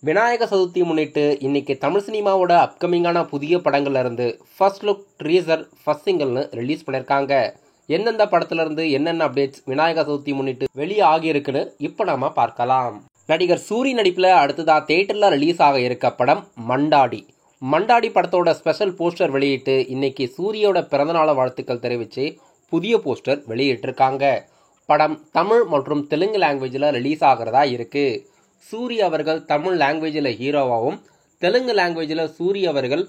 விநாயக சதுர்த்தி முன்னிட்டு இன்னைக்கு தமிழ் சினிமாவோட அப்கமிங்கான புதிய படங்கள்ல இருந்து ஃபர்ஸ்ட் லுக் ட்ரீசர் ஃபர்ஸ்ட் சிங்கிள்னு ரிலீஸ் பண்ணியிருக்காங்க. எந்தெந்த படத்துல இருந்து என்னென்ன அப்டேட்ஸ் விநாயக சதுர்த்தி முன்னிட்டு வெளியே ஆகியிருக்குன்னு இப்போ நாம பார்க்கலாம். நடிகர் சூரி நடிப்பில் அடுத்ததா தியேட்டர்ல ரிலீஸ் ஆக இருக்க படம் மண்டாடி. மண்டாடி படத்தோட ஸ்பெஷல் போஸ்டர் வெளியிட்டு இன்னைக்கு சூரியோட பிறந்தநாள வாழ்த்துக்கள் தெரிவித்து புதிய போஸ்டர் வெளியிட்டிருக்காங்க. படம் தமிழ் மற்றும் தெலுங்கு லாங்குவேஜில் ரிலீஸ் ஆகிறதா இருக்கு. சூரி அவர்கள் தமிழ் லாங்குவேஜில் ஹீரோவாகவும் தெலுங்கு லாங்குவேஜில் சூரி அவர்கள்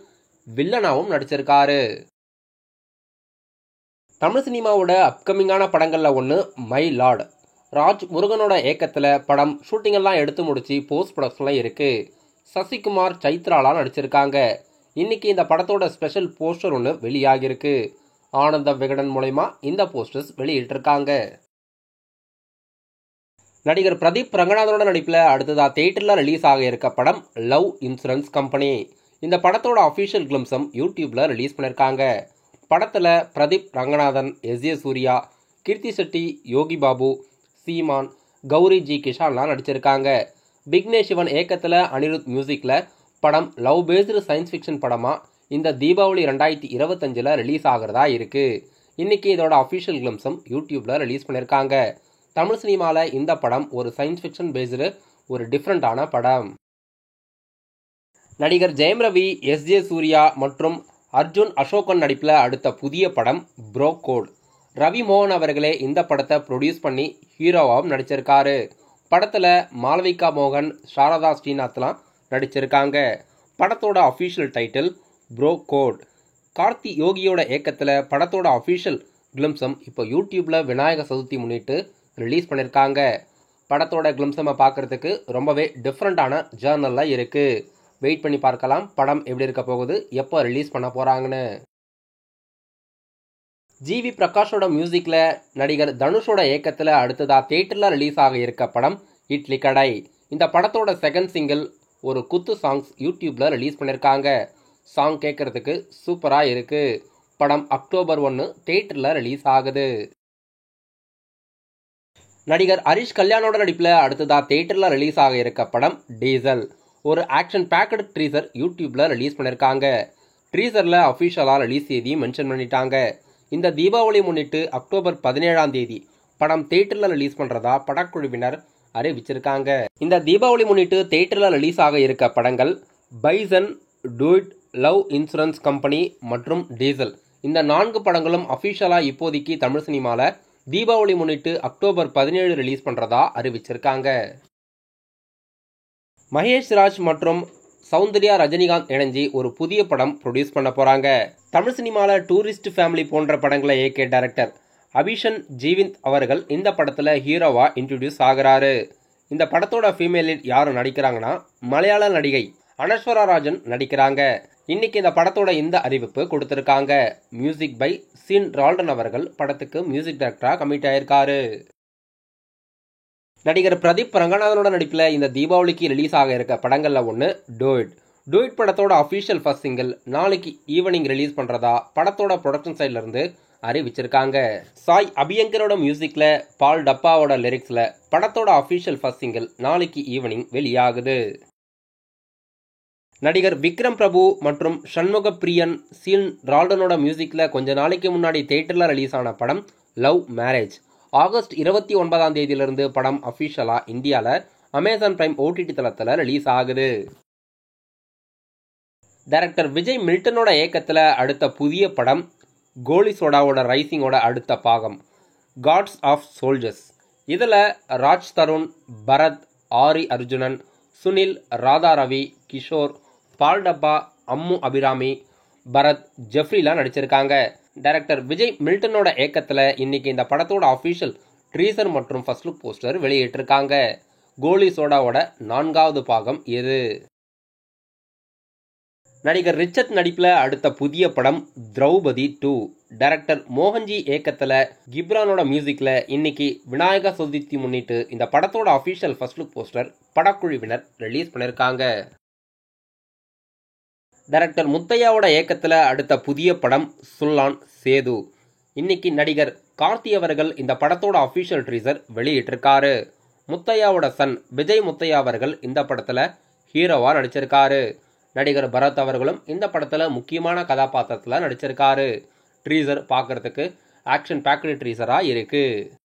வில்லனாகவும் நடிச்சிருக்காரு. தமிழ் சினிமாவோட அப்கமிங்கான படங்களில் ஒன்று மை லார்ட். ராஜ் முருகனோட இயக்கத்தில் படம் ஷூட்டிங்கெல்லாம் எடுத்து முடிச்சு போஸ்ட் ப்ரொடக்ஷன்லாம் இருக்கு. சசிகுமார் சைத்ராலாம் நடிச்சிருக்காங்க. இன்னைக்கு இந்த படத்தோட ஸ்பெஷல் போஸ்டர் ஒன்று வெளியாகிருக்கு. ஆனந்த விகடன் மூலமா இந்த போஸ்டர்ஸ் வெளியிட்டிருக்காங்க. நடிகர் பிரதீப் ரங்கநாதனோட நடிப்பில் அடுத்ததா தியேட்டரில் ரிலீஸ் ஆக இருக்க படம் லவ் இன்சூரன்ஸ் கம்பெனி. இந்த படத்தோட அஃபிஷியல் கிளிம்ஸம் யூடியூப்ல ரிலீஸ் பண்ணியிருக்காங்க. படத்தில் பிரதீப் ரங்கநாதன், எஸ்.ஏ. சூர்யா, கீர்த்தி செட்டி, யோகி பாபு, சீமான், கௌரி ஜி கிஷான்லாம் நடிச்சிருக்காங்க. விக்னேஷ் சிவன் இயக்கத்தில் அனிருத் மியூசிக்கில் படம் லவ் பேஸ்டு சயின்ஸ் ஃபிக்ஷன் படமாக இந்த தீபாவளி 2025 ரிலீஸ் ஆகிறதா இருக்கு. இன்னைக்கு இதோட அஃபிஷியல் கிளிம்ஸம் யூடியூப்ல ரிலீஸ் பண்ணியிருக்காங்க. தமிழ் சினிமாவில் இந்த படம் ஒரு சயின்ஸ் ஃபிக்ஷன் பேஸ்டு ஒரு டிஃப்ரெண்டான படம். நடிகர் ஜெயம் ரவி, எஸ்.ஜே. சூர்யா மற்றும் அர்ஜுன் அசோகன் நடிப்பில் அடுத்த புதிய படம் ப்ரோ கோட். ரவி மோகன் அவர்களே இந்த படத்தை ப்ரொடியூஸ் பண்ணி ஹீரோவாகவும் நடிச்சிருக்காரு. படத்தில் மாளவிகா மோகன், சாரதா ஸ்ரீநாத்லாம் நடிச்சிருக்காங்க. படத்தோட official title bro code. Karthi யோகியோட இயக்கத்தில் படத்தோட அஃபிஷியல் கிளிம்ஸம் இப்போ யூடியூப்ல விநாயக சதுர்த்தி முன்னிட்டு ரிலீஸ் பண்ணியிருக்காங்க. படத்தோட கிளிம்ஸமை பார்க்கறதுக்கு ரொம்பவே டிஃப்ரெண்டான ஜேர்னலில் இருக்கு. வெயிட் பண்ணி பார்க்கலாம் படம் எப்படி இருக்க போகுது, எப்போ ரிலீஸ் பண்ண போறாங்கன்னு. ஜிவி பிரகாஷோட மியூசிக்கில் நடிகர் தனுஷோட இயக்கத்தில் அடுத்ததா தியேட்டரில் ரிலீஸ் ஆக இருக்க படம் இட்லி கடை. இந்த படத்தோட செகண்ட் சிங்கிள் ஒரு குத்து சாங்ஸ் யூடியூப்ல ரிலீஸ் பண்ணியிருக்காங்க. சாங் கேட்கறதுக்கு சூப்பராக இருக்கு. படம் அக்டோபர் 1 தியேட்டரில் ரிலீஸ் ஆகுது. நடிகர் ஹரிஷ் கல்யாணோட நடிப்பில் அடுத்ததா தியேட்டரில் ரிலீஸ் ஆக இருக்க படம் டீசல். ஒரு ஆக்ஷன் பேக்கடு ட்ரீசர் யூடியூப்ல ரிலீஸ் பண்ணியிருக்காங்க. ட்ரீசரில் அஃபிஷியலாக ரிலீஸ் தேதி மென்ஷன் பண்ணிட்டாங்க. இந்த தீபாவளி முன்னிட்டு அக்டோபர் 17 படம் தியேட்டரில் ரிலீஸ் பண்ணுறதா படக்குழுவினர் அறிவிச்சிருக்காங்க. இந்த தீபாவளி முன்னிட்டு தியேட்டரில் ரிலீஸ் ஆக இருக்க படங்கள் bison, duet, love insurance company மற்றும் டீசல். இந்த 4 படங்களும் அஃபிஷியலாக இப்போதைக்கு தமிழ் சினிமாவில் தீபாவளி முன்னிட்டு அக்டோபர் 17 ரிலீஸ் பண்ணுறதா அறிவிச்சிருக்காங்க. மகேஷ் ராஜ் மற்றும் சௌந்தர்யா ரஜினிகாந்த் இணைஞ்சி ஒரு புதிய படம் ப்ரொடியூஸ் பண்ண போகிறாங்க. தமிழ் சினிமாவில் டூரிஸ்ட் ஃபேமிலி போன்ற படங்களை இயக்கிய டைரக்டர் அபிஷன் ஜீவிந்த் அவர்கள் இந்த படத்தில் ஹீரோவாக இன்ட்ரடியூஸ் ஆகிறாரு. இந்த படத்தோட ஃபீமேல் லீட் யார் நடிக்கிறாங்கன்னா மலையாள நடிகை அனஸ்வரா ராஜன் நடிக்கிறாங்க. இன்னைக்கு இந்த படத்தோட இந்த அறிவிப்பு கொடுத்திருக்காங்க. மியூசிக் பை சீன் ரால்டன் அவர்கள் படத்துக்கு மியூசிக் டைரக்டரா கமிட் ஆயிருக்காரு. நடிகர் பிரதீப் ரங்கநாதனோட நடிப்பில் இந்த தீபாவளிக்கு ரிலீஸ் ஆக இருக்க படங்கள்ல ஒன்று டூயிட். டூயிட் படத்தோட அஃபிஷியல் ஃபர்ஸ்ட் சிங்கிள் நாளைக்கு ஈவினிங் ரிலீஸ் பண்றதா படத்தோட ப்ரொடக்ஷன் சைட்ல இருந்து அறிவிச்சிருக்காங்க. சாய் அபியங்கரோட மியூசிக்ல பால் டப்பாவோட லிரிக்ஸ்ல படத்தோட அஃபிஷியல் ஃபர்ஸ்ட் சிங்கிள் நாளைக்கு ஈவினிங் வெளியாகுது. நடிகர் விக்ரம் பிரபு மற்றும் சண்முக பிரியன், சீன் ரால்டனோட மியூசிக்ல கொஞ்ச நாளைக்கு முன்னாடி தியேட்டர்ல ரிலீஸ் ஆன படம் லவ் மேரேஜ். ஆகஸ்ட் 29 படம் அஃபிஷியலா இந்தியாவில் அமேசான் பிரைம் OTT தளத்தில் ரிலீஸ் ஆகுது. டைரக்டர் விஜய் மில்டனோட இயக்கத்தில் அடுத்த புதிய படம் கோலி சோடாவோட ரைசிங்கோட அடுத்த பாகம் காட்ஸ் ஆஃப் சோல்ஜர்ஸ். இதில் ராஜ் தருண், பரத், ஆரி அர்ஜுனன், சுனில், ராதா ரவி, கிஷோர், பால் டப்பா, அம்மு அபிராமி, பரத், ஜெஃப்ரிலாம் நடிச்சிருக்காங்க. டைரக்டர் விஜய் மில்டனோட இயக்கத்தில் இன்னைக்கு இந்த படத்தோட அஃபிஷியல் ட்ரீசர் மற்றும் ஃபர்ஸ்ட் லுக் போஸ்டர் வெளியிட்டிருக்காங்க. கோலி சோடாவோட 4வது பாகம் இது. நடிகர் ரிச்சர்ட் நடிப்பில் அடுத்த புதிய படம் திரௌபதி 2. டைரக்டர் மோகன்ஜி இயக்கத்தில் கிப்ரானோட மியூசிக்கில் இன்னைக்கு விநாயக சதுர்த்தி முன்னிட்டு இந்த படத்தோட அஃபிஷியல் ஃபர்ஸ்ட் லுக் போஸ்டர் படக்குழுவினர் ரிலீஸ் பண்ணியிருக்காங்க. டைரக்டர் முத்தையாவோட இயக்கத்தில் அடுத்த புதிய படம் சுல்லான் சேது. இன்னைக்கு நடிகர் கார்த்தி அவர்கள் இந்த படத்தோட அஃபிஷியல் ட்ரீசர் வெளியிட்டிருக்காரு. முத்தையாவோட சன் விஜய் முத்தையா அவர்கள் இந்த படத்தில் ஹீரோவாக நடிச்சிருக்காரு. நடிகர் பரத் அவர்களும் இந்த படத்தில் முக்கியமான கதாபாத்திரத்தில் நடிச்சிருக்காரு. ட்ரீசர் பார்க்குறதுக்கு ஆக்ஷன் பேக்டு ட்ரீசராக இருக்குது.